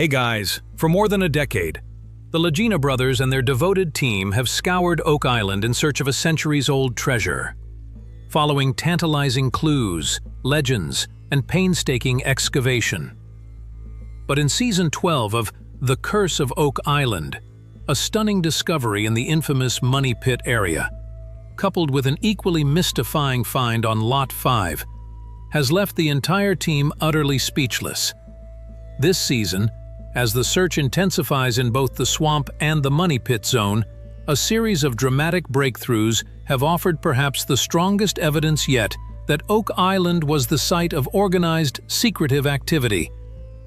Hey guys, for more than a decade, the Legina brothers and their devoted team have scoured Oak Island in search of a centuries-old treasure. Following tantalizing clues, legends, and painstaking excavation. But in Season 12 of The Curse of Oak Island, a stunning discovery in the infamous Money Pit area, coupled with an equally mystifying find on Lot 5, has left the entire team utterly speechless. This season, as the search intensifies in both the swamp and the Money Pit zone, a series of dramatic breakthroughs have offered perhaps the strongest evidence yet that Oak Island was the site of organized, secretive activity,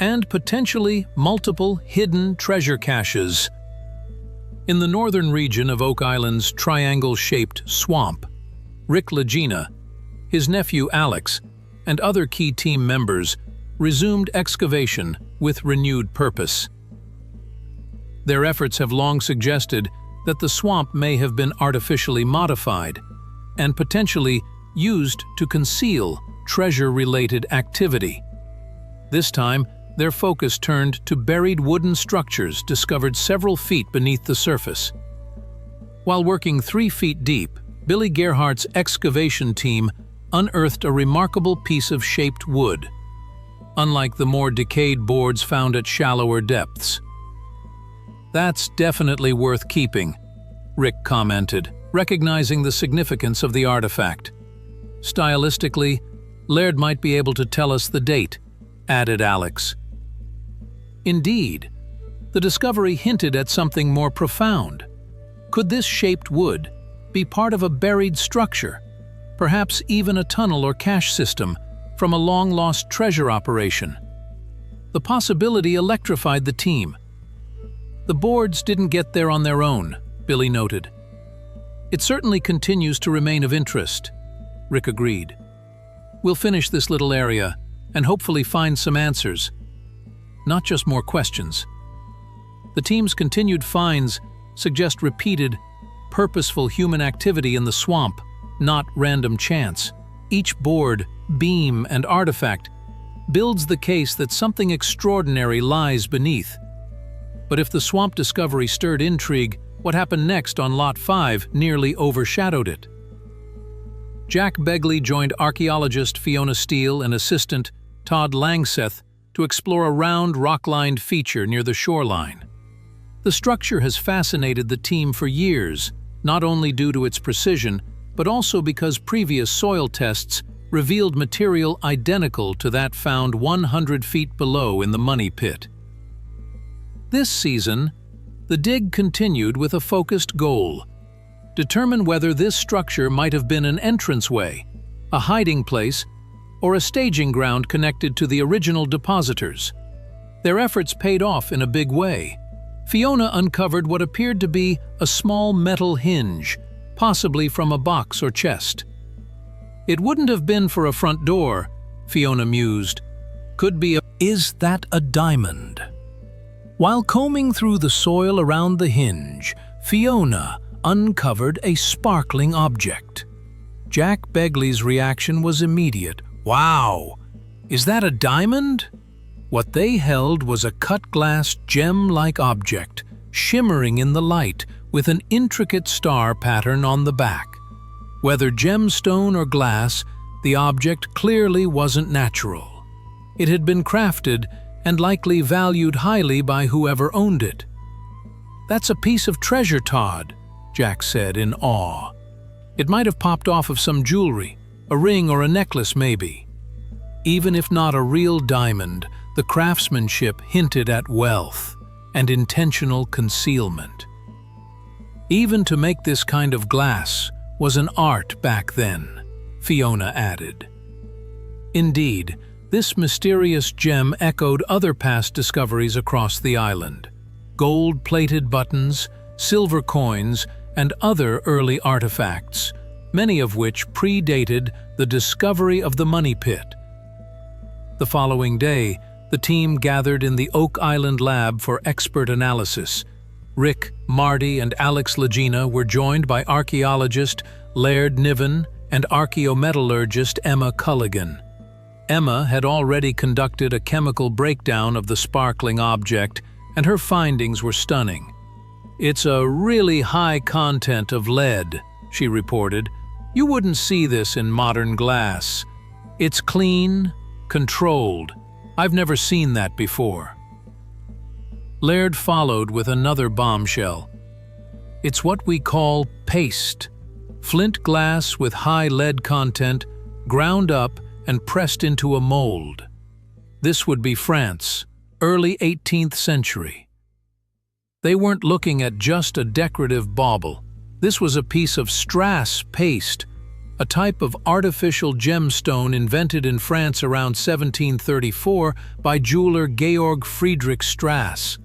and potentially multiple hidden treasure caches. In the northern region of Oak Island's triangle-shaped swamp, Rick Legina, his nephew Alex, and other key team members resumed excavation with renewed purpose. Their efforts have long suggested that the swamp may have been artificially modified and potentially used to conceal treasure-related activity. This time, their focus turned to buried wooden structures discovered several feet beneath the surface. While working 3 feet deep, Billy Gerhardt's excavation team unearthed a remarkable piece of shaped wood, unlike the more decayed boards found at shallower depths. "That's definitely worth keeping," Rick commented, recognizing the significance of the artifact. "Stylistically, Laird might be able to tell us the date," added Alex. Indeed, the discovery hinted at something more profound. Could this shaped wood be part of a buried structure, perhaps even a tunnel or cache system from a long-lost treasure operation? The possibility electrified the team. "The boards didn't get there on their own," Billy noted. "It certainly continues to remain of interest," Rick agreed. "We'll finish this little area and hopefully find some answers, not just more questions." The team's continued finds suggest repeated, purposeful human activity in the swamp, not random chance. Each board, beam, and artifact builds the case that something extraordinary lies beneath. But if the swamp discovery stirred intrigue, what happened next on Lot 5 nearly overshadowed it. Jack Begley joined archaeologist Fiona Steele and assistant Todd Langseth to explore a round, rock-lined feature near the shoreline. The structure has fascinated the team for years, not only due to its precision, but also because previous soil tests revealed material identical to that found 100 feet below in the Money Pit. This season, the dig continued with a focused goal: determine whether this structure might have been an entranceway, a hiding place, or a staging ground connected to the original depositors. Their efforts paid off in a big way. Fiona uncovered what appeared to be a small metal hinge, possibly from a box or chest. "It wouldn't have been for a front door," Fiona mused. "Could be a... Is that a diamond?" While combing through the soil around the hinge, Fiona uncovered a sparkling object. Jack Begley's reaction was immediate. "Wow! Is that a diamond?" What they held was a cut-glass, gem-like object, shimmering in the light, with an intricate star pattern on the back. Whether gemstone or glass, the object clearly wasn't natural. It had been crafted and likely valued highly by whoever owned it. "That's a piece of treasure, Todd," Jack said in awe. "It might have popped off of some jewelry, a ring or a necklace maybe." Even if not a real diamond, the craftsmanship hinted at wealth and intentional concealment. Even to make this kind of glass was an art back then, Fiona added. Indeed, this mysterious gem echoed other past discoveries across the island: gold-plated buttons, silver coins, and other early artifacts, many of which predated the discovery of the Money Pit. The following day, the team gathered in the Oak Island lab for expert analysis. Rick, Marty, and Alex Legina were joined by archaeologist Laird Niven and archaeometallurgist Emma Culligan. Emma had already conducted a chemical breakdown of the sparkling object, and her findings were stunning. "It's a really high content of lead," she reported. "You wouldn't see this in modern glass. It's clean, controlled. I've never seen that before." Laird followed with another bombshell. "It's what we call paste. Flint glass with high lead content, ground up and pressed into a mold. This would be France, early 18th century." They weren't looking at just a decorative bauble. This was a piece of strass paste, a type of artificial gemstone invented in France around 1734 by jeweler Georg Friedrich Strass.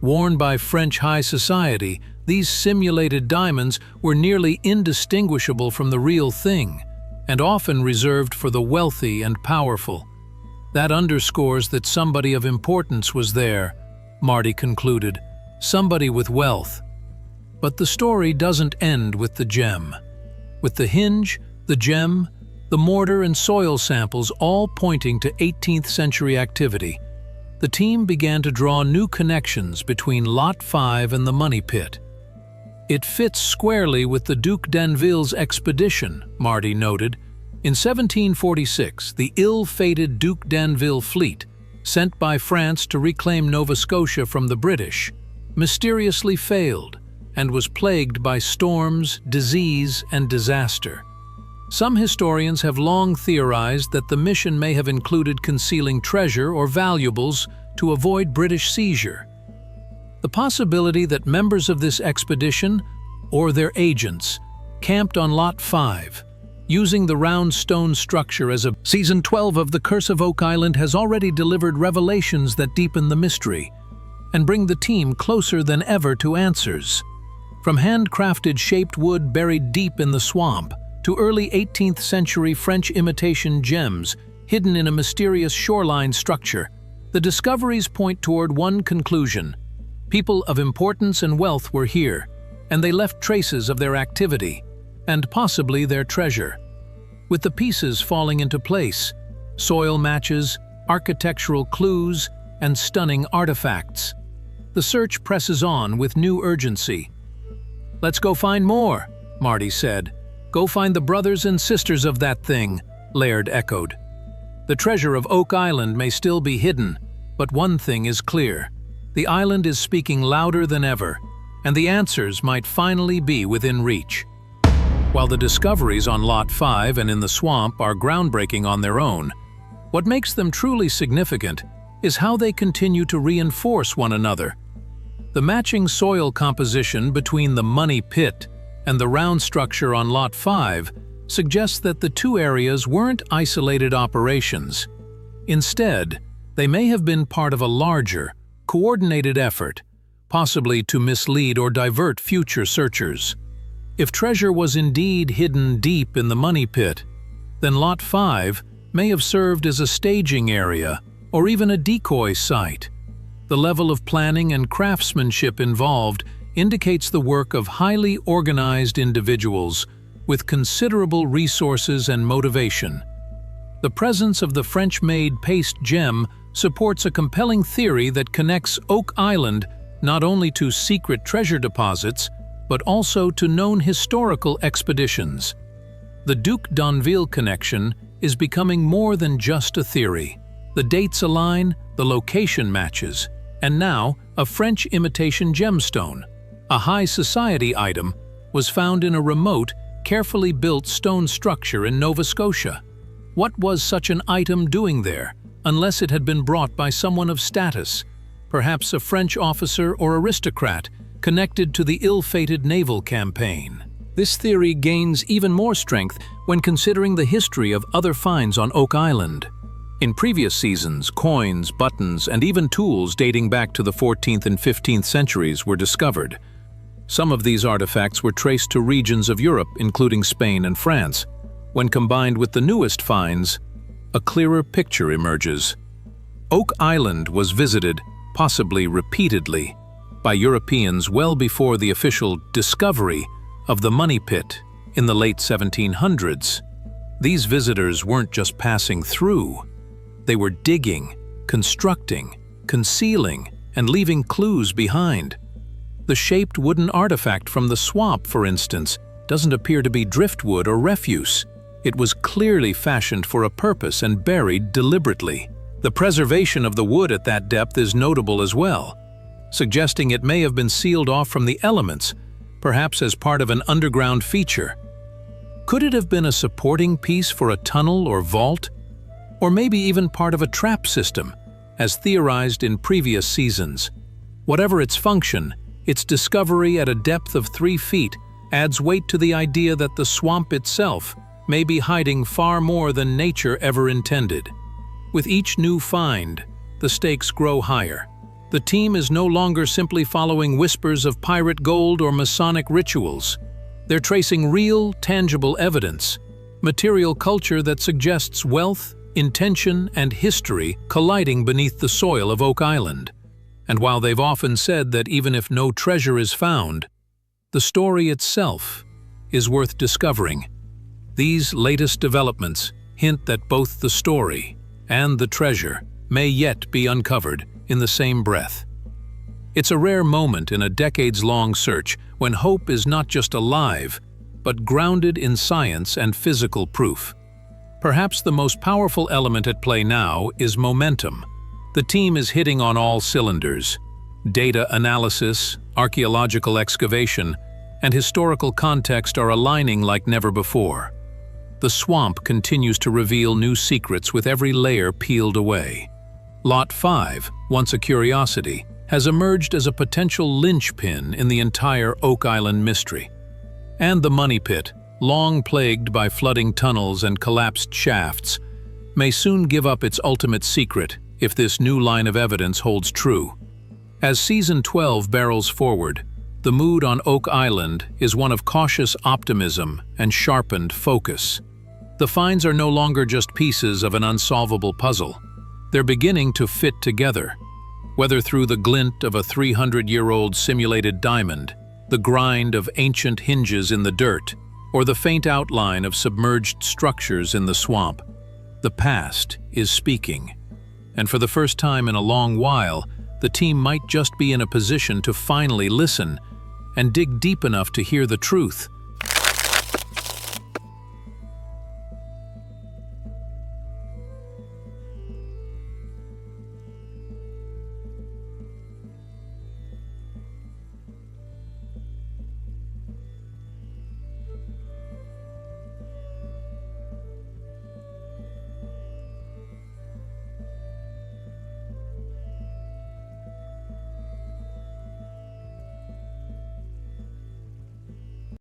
Worn by French high society, these simulated diamonds were nearly indistinguishable from the real thing, and often reserved for the wealthy and powerful. "That underscores that somebody of importance was there," Marty concluded. "Somebody with wealth." But the story doesn't end with the gem. With the hinge, the gem, the mortar and soil samples all pointing to 18th century activity, the team began to draw new connections between Lot 5 and the money pit. "It fits squarely with the Duc d'Anville's expedition," Marty noted. "In 1746, the ill-fated Duc d'Anville fleet, sent by France to reclaim Nova Scotia from the British, mysteriously failed and was plagued by storms, disease, and disaster. Some historians have long theorized that the mission may have included concealing treasure or valuables to avoid British seizure. The possibility that members of this expedition, or their agents, camped on Lot 5, using the round stone structure as a... Season 12 of The Curse of Oak Island has already delivered revelations that deepen the mystery and bring the team closer than ever to answers. From handcrafted shaped wood buried deep in the swamp to early 18th century French imitation gems hidden in a mysterious shoreline structure, the discoveries point toward one conclusion: people of importance and wealth were here, and they left traces of their activity, and possibly their treasure. With the pieces falling into place, soil matches, architectural clues, and stunning artifacts, the search presses on with new urgency. "Let's go find more," Marty said. "Go find the brothers and sisters of that thing," Laird echoed. "The treasure of Oak Island may still be hidden, but one thing is clear. The island is speaking louder than ever, and the answers might finally be within reach." While the discoveries on Lot 5 and in the swamp are groundbreaking on their own, what makes them truly significant is how they continue to reinforce one another. The matching soil composition between the money pit and the round structure on Lot 5 suggests that the two areas weren't isolated operations. Instead, they may have been part of a larger, coordinated effort, possibly to mislead or divert future searchers. If treasure was indeed hidden deep in the money pit, then Lot 5 may have served as a staging area or even a decoy site. The level of planning and craftsmanship involved indicates the work of highly organized individuals with considerable resources and motivation. The presence of the French-made paste gem supports a compelling theory that connects Oak Island not only to secret treasure deposits, but also to known historical expeditions. The Duc d'Anville connection is becoming more than just a theory. The dates align, the location matches, and now a French imitation gemstone, a high society item, was found in a remote, carefully built stone structure in Nova Scotia. What was such an item doing there, unless it had been brought by someone of status, perhaps a French officer or aristocrat connected to the ill-fated naval campaign? This theory gains even more strength when considering the history of other finds on Oak Island. In previous seasons, coins, buttons, and even tools dating back to the 14th and 15th centuries were discovered. Some of these artifacts were traced to regions of Europe, including Spain and France. When combined with the newest finds, a clearer picture emerges. Oak Island was visited, possibly repeatedly, by Europeans well before the official discovery of the money pit in the late 1700s. These visitors weren't just passing through. They were digging, constructing, concealing, and leaving clues behind. The shaped wooden artifact from the swamp, for instance, doesn't appear to be driftwood or refuse. It was clearly fashioned for a purpose and buried deliberately. The preservation of the wood at that depth is notable as well, suggesting it may have been sealed off from the elements, perhaps as part of an underground feature. Could it have been a supporting piece for a tunnel or vault? Or maybe even part of a trap system, as theorized in previous seasons. Whatever its function, its discovery at a depth of 3 feet adds weight to the idea that the swamp itself may be hiding far more than nature ever intended. With each new find, the stakes grow higher. The team is no longer simply following whispers of pirate gold or Masonic rituals. They're tracing real, tangible evidence, material culture that suggests wealth, intention, and history colliding beneath the soil of Oak Island. And while they've often said that even if no treasure is found, the story itself is worth discovering, these latest developments hint that both the story and the treasure may yet be uncovered in the same breath. It's a rare moment in a decades-long search when hope is not just alive, but grounded in science and physical proof. Perhaps the most powerful element at play now is momentum. The team is hitting on all cylinders. Data analysis, archaeological excavation, and historical context are aligning like never before. The swamp continues to reveal new secrets with every layer peeled away. Lot 5, once a curiosity, has emerged as a potential linchpin in the entire Oak Island mystery. And the money pit, long plagued by flooding tunnels and collapsed shafts, may soon give up its ultimate secret if this new line of evidence holds true. As Season 12 barrels forward, the mood on Oak Island is one of cautious optimism and sharpened focus. The finds are no longer just pieces of an unsolvable puzzle. They're beginning to fit together, whether through the glint of a 300-year-old simulated diamond, the grind of ancient hinges in the dirt, or the faint outline of submerged structures in the swamp. The past is speaking. And for the first time in a long while, the team might just be in a position to finally listen and dig deep enough to hear the truth